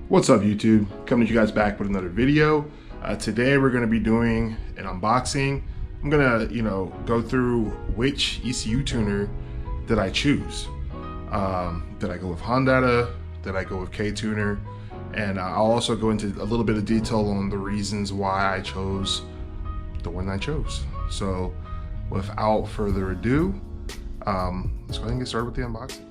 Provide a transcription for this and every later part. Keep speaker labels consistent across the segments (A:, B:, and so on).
A: What's up, YouTube? Coming to you guys back with another video. Today we're going to be doing an unboxing. I'm going to, go through which ECU tuner did I choose. Did I go with Hondata? Did I go with K-tuner? And I'll also go into a little bit of detail on the reasons why I chose the one I chose. So without further ado, let's go ahead and get started with the unboxing.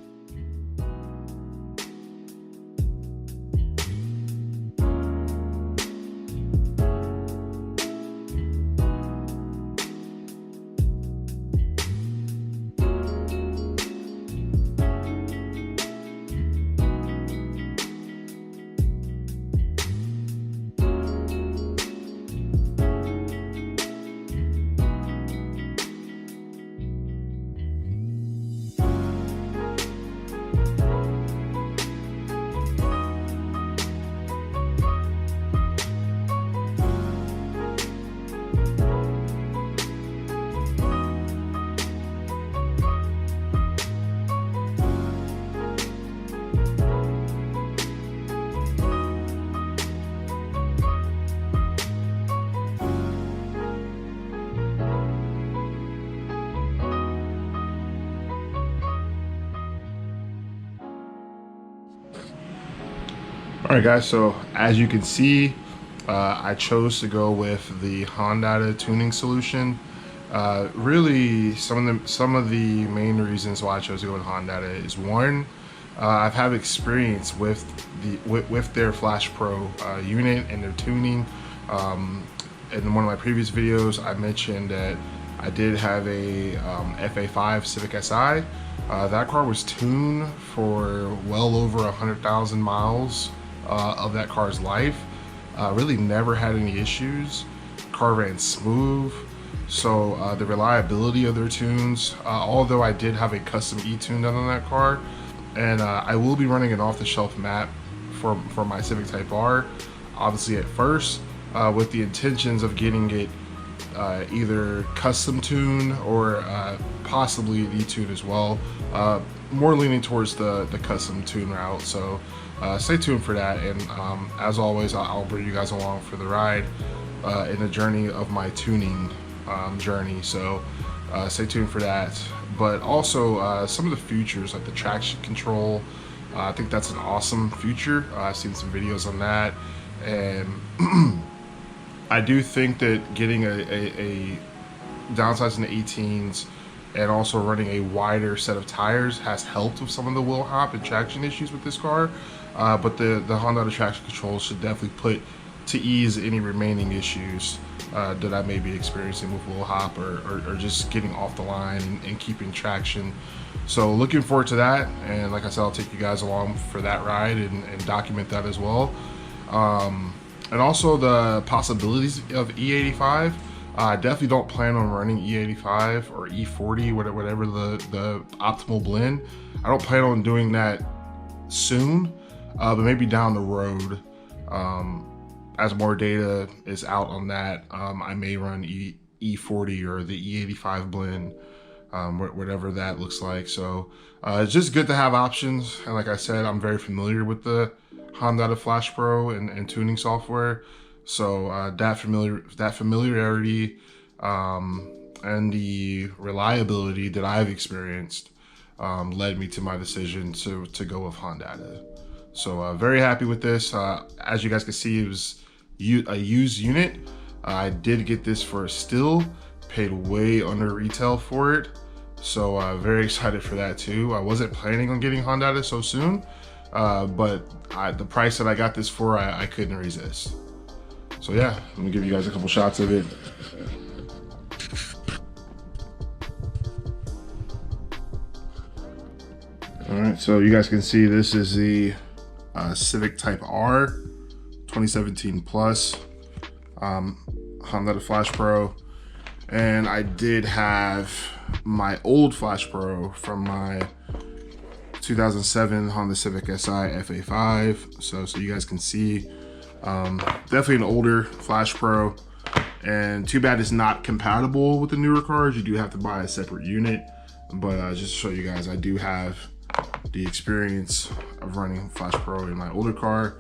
A: All right, guys, so as you can see, I chose to go with the Hondata tuning solution. Really, some of the main reasons why I chose to go with Hondata is one, I've had experience with their Flash Pro unit and their tuning. In one of my previous videos, I mentioned that I did have a FK8 Civic Si. That car was tuned for well over 100,000 miles of that car's life. Really never had any issues. Car ran smooth. So the reliability of their tunes, although I did have a custom E-tune done on that car, and I will be running an off-the-shelf map for my Civic Type R, obviously at first, with the intentions of getting it either custom tune or possibly an E-tune as well. More leaning towards the custom tune route, so stay tuned for that. And as always, I'll bring you guys along for the ride in the journey of my tuning journey, so stay tuned for that. But also some of the features like the traction control, I think that's an awesome feature. I've seen some videos on that, and I do think that getting a downsizing the 18s and also running a wider set of tires has helped with some of the wheel hop and traction issues with this car. But the Hondata traction control should definitely put to ease any remaining issues that I may be experiencing with wheel hop or just getting off the line and keeping traction. So looking forward to that, and like I said, I'll take you guys along for that ride and document that as well. And also the possibilities of E85. I definitely don't plan on running E85 or E40, whatever the optimal blend. I don't plan on doing that soon, but maybe down the road, as more data is out on that, I may run E40 or the E85 blend, whatever that looks like. So it's just good to have options. And like I said, I'm very familiar with the Hondata Flash Pro and tuning software. So that familiarity and the reliability that I've experienced led me to my decision to go with Hondata. So very happy with this. As you guys can see, it was a used unit. I did get this for a steal, paid way under retail for it. So very excited for that too. I wasn't planning on getting Hondata so soon, but the price that I got this for, I couldn't resist. So yeah, let me give you guys a couple shots of it. All right, so you guys can see this is the Civic Type R 2017 Plus Hondata Flash Pro. And I did have my old Flash Pro from my 2007 Honda Civic Si FK8. So you guys can see, definitely an older Flash Pro, and too bad it's not compatible with the newer cars. You do have to buy a separate unit, but just to show you guys, I do have the experience of running Flash Pro in my older car,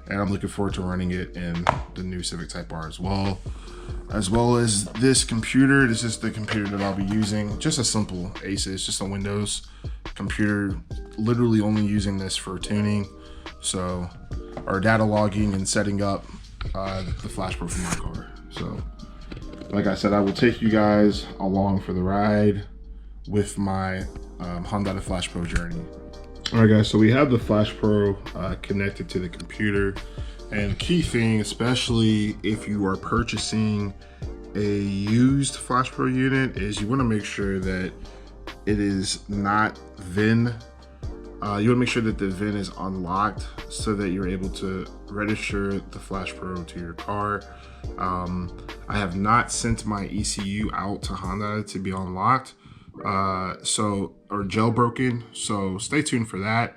A: and I'm looking forward to running it in the new Civic Type R as well as this computer. This is the computer that I'll be using. Just a simple Asus, just a Windows computer, literally only using this for tuning, so, or data logging and setting up the Flash Pro for my car. So like I said, I will take you guys along for the ride with my Hondata Flash Pro journey. All right guys, so we have the Flash Pro connected to the computer, and the key thing, especially if you are purchasing a used Flash Pro unit, is you want to make sure that it is not VIN. You want to make sure that the VIN is unlocked so that you're able to register the Flash Pro to your car. I have not sent my ECU out to Hondata to be unlocked, or jailbroken, so stay tuned for that.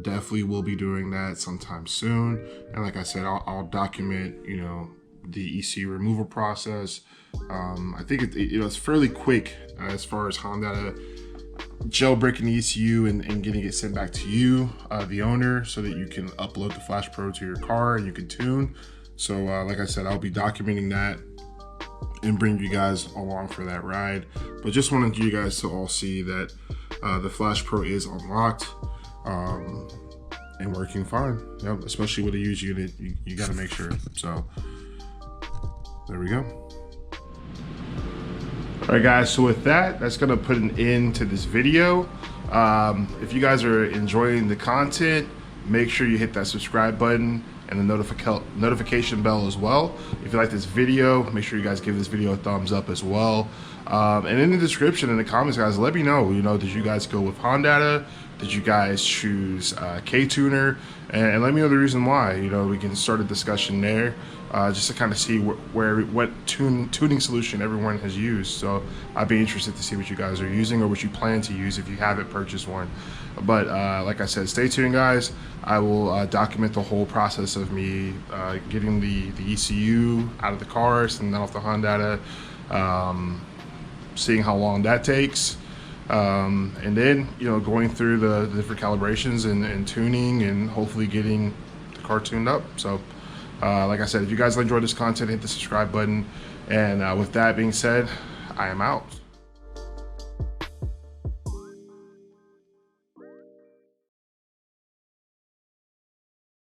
A: Definitely will be doing that sometime soon. And like I said, I'll document, you know, the ECU removal process. I think it's fairly quick as far as Hondata jailbreaking the ECU and getting it sent back to you, the owner, so that you can upload the Flash Pro to your car and you can tune. So like I said, I'll be documenting that and bring you guys along for that ride. But just wanted you guys to all see that the Flash Pro is unlocked and working fine. Yep, especially with a used unit, you got to make sure. So there we go. All right guys, so with that, that's gonna put an end to this video. If you guys are enjoying the content, make sure you hit that subscribe button and the notification bell as well. If you like this video, make sure you guys give this video a thumbs up as well. And in the description, in the comments, guys, let me know, did you guys go with Hondata? Did you guys choose K-Tuner? And let me know the reason why. We can start a discussion there, just to kind of see what tuning solution everyone has used. So I'd be interested to see what you guys are using or what you plan to use if you haven't purchased one. But like I said, stay tuned, guys. I will document the whole process of me getting the ECU out of the car, sending that off to Hondata, seeing how long that takes. And then going through the different calibrations and tuning and hopefully getting the car tuned up. So like I said, if you guys enjoyed this content, hit the subscribe button, and with that being said, I am out.